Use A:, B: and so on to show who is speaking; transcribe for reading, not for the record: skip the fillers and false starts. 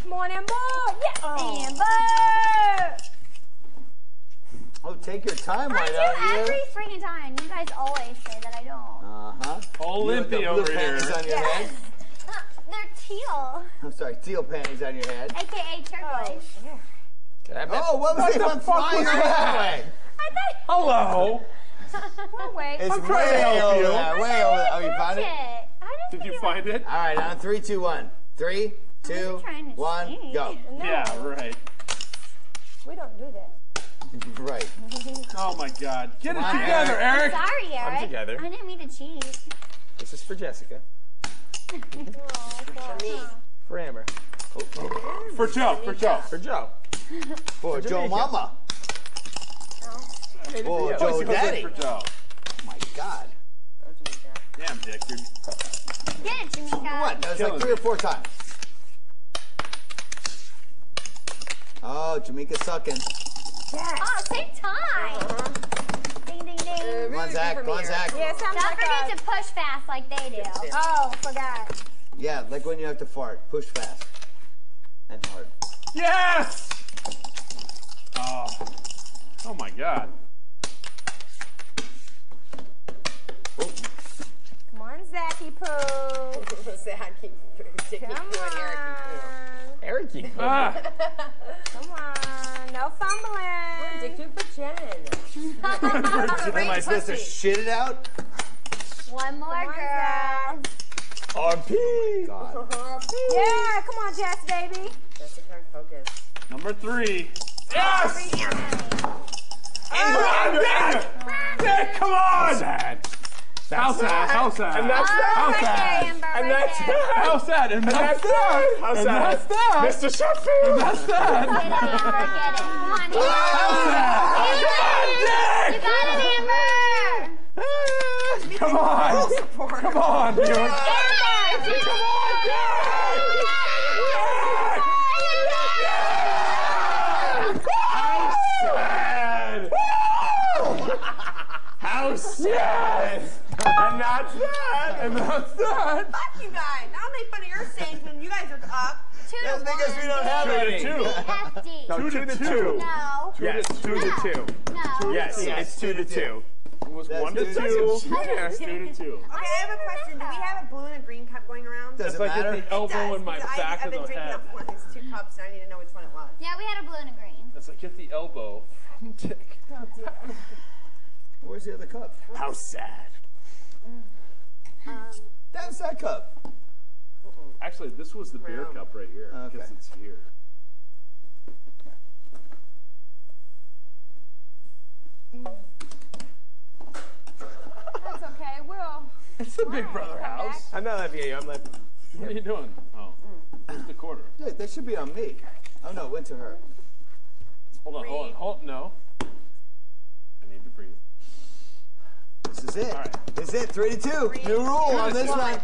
A: Come on, Amber. Yeah.
B: Oh. Amber.
C: Oh, take your time right
B: I
C: out
B: do
C: here.
B: every freaking time. You guys always say that I don't.
C: Uh-huh.
D: Olympia
C: blue
D: over
C: panties
D: here.
C: on your head.
B: They're teal,
C: I'm sorry, teal panties on your head.
B: aka turquoise.
C: Oh, what was it? I'm flying away.
B: I thought.
D: Hello.
A: Well, wait.
C: It's
D: I'm trying to help
C: over
D: you.
C: there, way over there. Oh, you found it?
D: Did you find it?
C: All right, on 3, 2, 1. 3, 2,
B: trying to
C: 1,
B: sneak.
C: go.
A: No,
D: Yeah, right.
A: we don't do that.
C: Right.
D: Oh my God. Get it
C: Come on,
D: together, Eric.
B: Sorry, Eric.
E: I'm together.
B: I didn't mean to cheat.
E: This is for Jessica.
A: For me.
E: For Amber.
D: For Joe. For Joe.
E: For Joe.
C: For Joe
E: Jamaica.
C: Mama.
E: Made it
C: For
E: for you.
C: Joe
D: It goes in
C: Daddy.
D: For Joe.
C: Oh, my God.
D: Damn, Dick. You're
B: Get it, Jamaica.
C: What? That was like
D: Killing
C: 3 or 4 times. Oh, Jamaica's sucking.
B: Oh, same time. Ding, ding, ding.
C: Come on, Zach. Come on, Zach.
A: Yeah, sounds
B: Don't
A: like
B: forget to push fast like they do.
A: Oh, forgot.
C: Yeah, like when you have to fart. Push fast. And hard.
D: Yes! Oh. Oh my God.
A: Come on, Zachy Poo.
F: Zachy Poo.
A: Come on.
E: Eric.
D: Ah.
A: Come on. No fumbling.
F: Dick Poo for Jen.
C: Am I supposed to shit it out?
B: One more,
A: Come on,
B: girl.
E: RP.
C: God.
A: Yeah, come on, Jess, baby.
F: Jessica, focus.
D: Number 3. Yes! Dick, come on! Sad. How sad? How sad?
E: And that's
B: Oh,
E: that.
B: right
E: sad.
B: there, Amber,
E: And
B: right
E: that's
B: there.
E: that.
D: How sad? And that's that.
E: How
D: And
E: sad.
D: that's that.
E: Mr. Sheffield.
D: That's that.
B: Get it, Amber, get it. Come on, Amber. You got it, Amber.
D: Come on. Come on, dude.
B: Amber.
D: Come on, Dick! How sad! And that's that! And that's that!
F: Fuck you guys. I'll make fun of your sayings when you guys are up.
B: 2 to
C: That's because
B: 1.
C: we don't have
D: 2
C: any.
D: to 2.
B: Hefty.
E: No, 2 to 2.
B: No.
E: Yes, 2 to 2.
B: No.
E: Yes,
C: Yes,
E: it's 2 to 2.
D: It was
C: That's
D: 1 to 2.
C: 2 to 2.
D: Yes, 2 to 2.
F: Okay, I have a question. Do we have a blue and a green cup going around?
C: Does
D: It's
C: it
D: like
C: matter?
D: at the elbow in my
F: because
D: back
F: I've
D: of
F: been
D: the
F: drinking
D: head.
F: off one of these 2 cups, and I need to know which one it was.
B: Yeah, we had a blue and a green.
D: It's like at the elbow from Dick.
C: Where's the other cup?
E: How sad.
C: That's that cup.
D: Actually, this was the beer cup right here.
C: Okay.
D: Because it's here.
A: That's okay. We'll.
D: It's the Big Brother house.
E: I'm not laughing at you. I'm laughing.
D: What are you doing? Oh, where's the quarter?
C: Yeah, they should be on me. Oh, no, it went to her.
D: Hold on. No. I need to breathe.
C: This is it.
D: All right.
C: This is it. 3 to 2. New rule on this one.